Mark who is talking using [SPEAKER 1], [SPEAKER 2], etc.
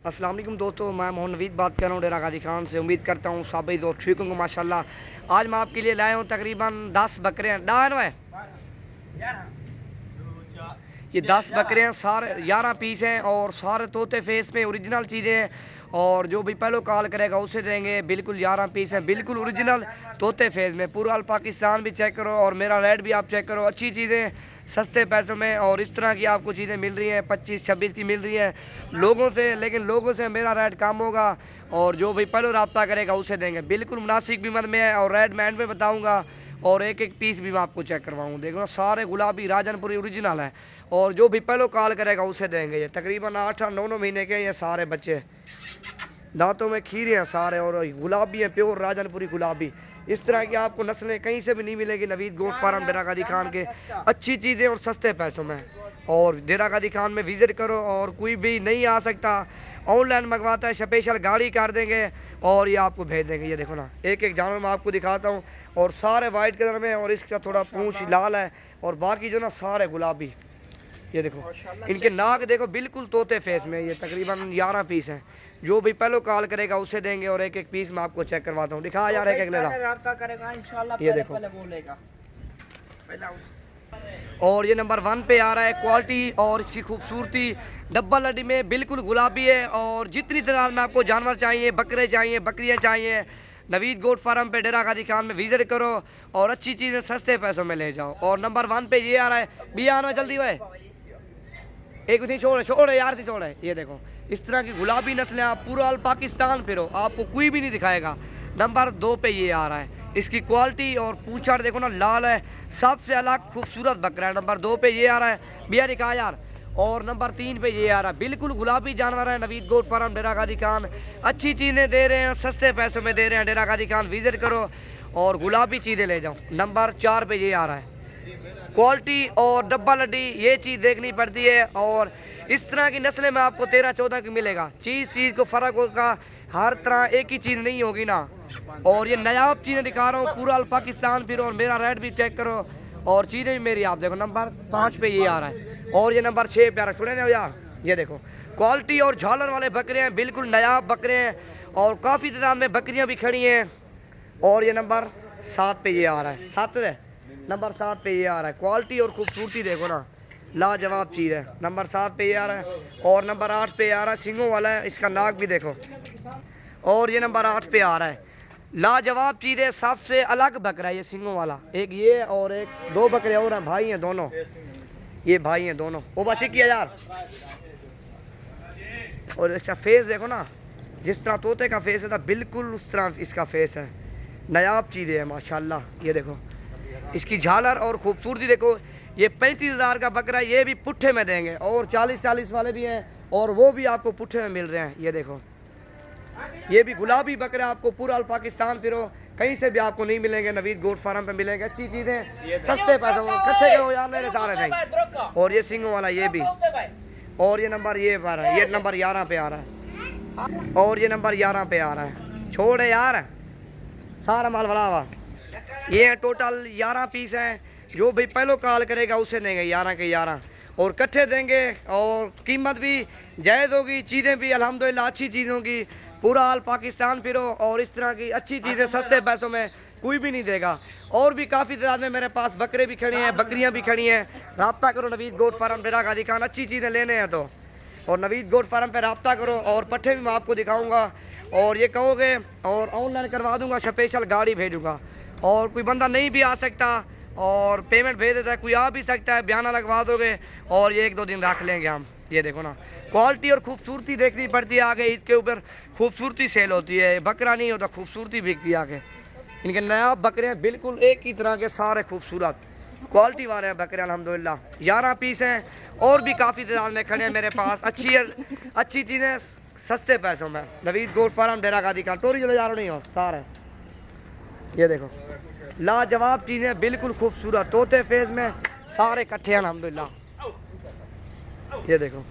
[SPEAKER 1] अस्सलाम वालेकुम दोस्तों, मैं मोहन नवीद बात कर रहा हूँ डेरा गाजी खान से। उम्मीद करता हूँ सब भाई दोस्त ठीक होंगे माशाल्लाह। आज मैं आपके लिए लाया हूँ तकरीबन 10 बकरियाँ ये 10 बकरियाँ सारे 11 पीस हैं और सारे तोते फेस में ओरिजिनल चीज़ें हैं। और जो भी पहले कॉल करेगा उसे देंगे। बिल्कुल 11 पीस हैं, बिल्कुल ओरिजिनल तोते फेस में। पूरा अल पाकिस्तान भी चेक करो और मेरा रेट भी आप चेक करो। अच्छी चीज़ें सस्ते पैसों में और इस तरह की आपको चीज़ें मिल रही हैं। 25-26 की मिल रही हैं लोगों से, लेकिन लोगों से मेरा रेट कम होगा और जो भी पहले रब्ता करेगा उसे देंगे। बिल्कुल मुनासिब कीमत में है और रेट मैं एंड में बताऊँगा और एक एक पीस भी मैं आपको चेक करवाऊँ। देखो ना, सारे गुलाबी राजनपुरी ओरिजिनल है और जो भी पहले कॉल करेगा उसे देंगे। ये तकरीबन 8-9 महीने के ये सारे बच्चे, दांतों में खीरे हैं सारे और गुलाबी हैं, प्योर राजनपुरी गुलाबी। इस तरह की आपको नस्लें कहीं से भी नहीं मिलेगी नवीद गोट फार्म डेरा गाजी खान के। अच्छी चीज़ें और सस्ते पैसों में। और डेरा गाजी खान में विज़िट करो और कोई भी नहीं आ सकता ऑनलाइन मंगवाता है, स्पेशल गाड़ी कर देंगे और ये आपको भेज देंगे। ये देखो ना, एक एक जानवर मैं आपको दिखाता हूँ और सारे वाइट कलर में और इसका थोड़ा पूंछ लाल है और बाकी जो ना सारे गुलाबी। ये देखो, इनके नाक देखो बिल्कुल तोते फेस में। ये तकरीबन 11 पीस हैं। जो भी पहले कॉल करेगा उसे देंगे और एक एक पीस मैं आपको चेक करवाता हूँ। दिखा यार एक ये देखो, और ये नंबर 1 पे आ रहा है। क्वालिटी और इसकी खूबसूरती डब्बल हड्डी में बिल्कुल गुलाबी है। और जितनी तादाद में आपको जानवर चाहिए, बकरे चाहिए, बकरियाँ चाहिए, नवीद गोट फार्म पे डेरा गाजी खान में विजिट करो और अच्छी चीज़ें सस्ते पैसों में ले जाओ। और नंबर 1 पे ये आ रहा है। भी आना जल्दी हुए, एक थी छोड़ यार थी छोड़ है। ये देखो, इस तरह की गुलाबी नस्लें आप पूरा अल पाकिस्तान फिरो, आपको कोई भी नहीं दिखाएगा। नंबर 2 पे ये आ रहा है। इसकी क्वालिटी और पूंछड़ देखो ना, लाल है, सबसे अलग खूबसूरत बकरा है। नंबर 2 पे ये आ रहा है, बिया दिखा यार। और नंबर 3 पे ये आ रहा है। बिल्कुल गुलाबी जानवर है। नवीद गोट फार्म डेरा गाजी खान अच्छी चीज़ें दे रहे हैं, सस्ते पैसों में दे रहे हैं। डेरा गाजी खान विजिट करो और गुलाबी चीज़ें ले जाओ। नंबर 4 पे ये आ रहा है। क्वालिटी और डब्बल हड्डी ये चीज़ देखनी पड़ती है। और इस तरह की नस्लें में आपको 13-14 की मिलेगा। चीज़ को फ़र्क होगा, हर तरह एक ही चीज़ नहीं होगी ना। और ये नायाब चीज़ें दिखा रहा हूँ, पूरा अल पाकिस्तान फिर और मेरा रेट भी चेक करो और चीज़ें भी मेरी आप देखो। नंबर 5 पे ये आ रहा है और ये नंबर 6 पे आ रहा है। सुने ना यार, ये देखो क्वालिटी और झालर वाले बकरे हैं, बिल्कुल नायाब बकरे हैं और काफ़ी तादाद में बकरियाँ भी खड़ी हैं। और ये नंबर 7 पे ये आ रहा है। 7 है, नंबर 7 पे ये आ रहा है। क्वालिटी और खूबसूरती देखो ना, लाजवाब चीज़ है। नंबर 7 पे ये आ रहा है और नंबर 8 पे आ रहा है। सिंगों वाला है, इसका नाक भी देखो। और ये नंबर 8 पे आ रहा है। लाजवाब चीज़ है, सबसे अलग बकरा है ये सिंगों वाला। एक ये और एक 2 बकरे और हैं, भाई हैं दोनों, ये भाई हैं दोनों। वो बच्चे किया यार। और इसका फेस देखो ना, जिस तरह तोते का फेस है बिल्कुल उस तरह इसका फेस है। नायाब चीज़ें हैं माशाल्लाह। ये देखो इसकी झालर और खूबसूरती देखो। ये 35,000 का बकरा, ये भी पुट्ठे में देंगे और 40-40 वाले भी हैं और वो भी आपको पुट्ठे में मिल रहे हैं। ये देखो, ये भी गुलाबी बकरा आपको पूरा अल पाकिस्तान फिरो, कहीं से भी आपको नहीं मिलेंगे। नवीद गोट फार्म पे मिलेंगे अच्छी चीज़ें सस्ते पैसों में। कच्चे करो यार मेरे सारे नहीं। और ये सिंगों वाला ये भी। और ये नंबर ये आ रहा है, ये नंबर 11 पे आ रहा है और ये नंबर 11 पे आ रहा है। छोड़ यार, सारा माल भरा हुआ। ये टोटल 11 पीस हैं। जो भी पहले कॉल करेगा उसे देंगे 11 के 11 और इकट्ठे देंगे और कीमत भी जायज़ होगी, चीज़ें भी अल्हम्दुलिल्लाह अच्छी चीज़ होगी। पूरा हाल पाकिस्तान फिरो और इस तरह की अच्छी चीज़ें सस्ते पैसों में कोई भी नहीं देगा। और भी काफ़ी तादाद में मेरे पास बकरे भी खड़े हैं, बकरियां भी खड़ी हैं। रब्ता करो नवीद गोट फार्म डेरा गाजी खान, अच्छी चीज़ें लेने हैं तो। और नवीद गोट फार्म पर रब्ता करो और पट्ठे भी मैं आपको दिखाऊँगा और ये कहोगे और ऑनलाइन करवा दूँगा, स्पेशल गाड़ी भेजूँगा। और कोई बंदा नहीं भी आ सकता और पेमेंट भेज देता है, कोई आ भी सकता है, बयाना लगवा दोगे और ये 1-2 दिन रख लेंगे हम। ये देखो ना, क्वालिटी और खूबसूरती देखनी पड़ती है। आगे इसके ऊपर खूबसूरती सेल होती है, बकरा नहीं होता, खूबसूरती बिकती है आगे। इनके नया बकरे हैं, बिल्कुल एक ही तरह के, सारे खूबसूरत क्वालिटी वाले हैं बकरे अल्हम्दुलिल्लाह। 11 पीस हैं और भी काफ़ी तादाद में खड़े हैं मेरे पास। अच्छी चीज़ें सस्ते पैसों में। नवीद गोट फार्म डेरा गाजी खान, टोरी चलो यार नहीं हो सारे। ये देखो लाजवाब चीज़ें, बिल्कुल खूबसूरत तोते फेस में सारे इकट्ठे हैं अल्हम्दुलिल्लाह। ये देखो।